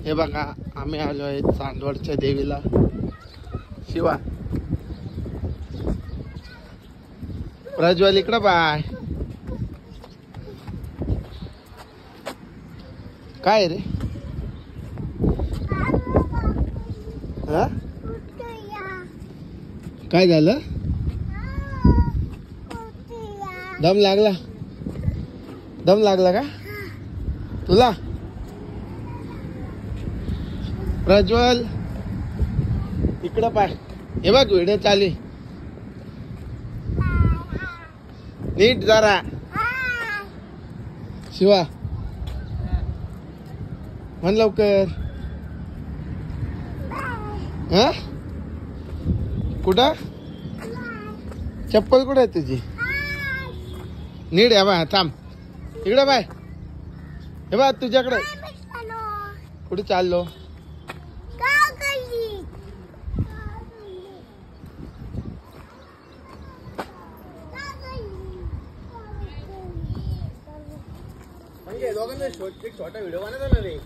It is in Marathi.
हे बघा आम्ही आलो आहे चांदवडच्या देवीला. शिवा प्रज्वल इकडं बाय. काय रे हा काय झालं? दम लागला? दम लागला का तुला? प्रज्वल इकडं पाय. हे बघ व्हिडिओ चालू. नीट जरा. शिवा म्हण लवकर. हा कुठं चप्पल कुठं आहे तुझी? नीट आहे बा. थांब इकडं बाय. हे बा तुझ्याकडे. कुठे चाललो? दोघांना छोटा व्हिडिओ बनवला रे.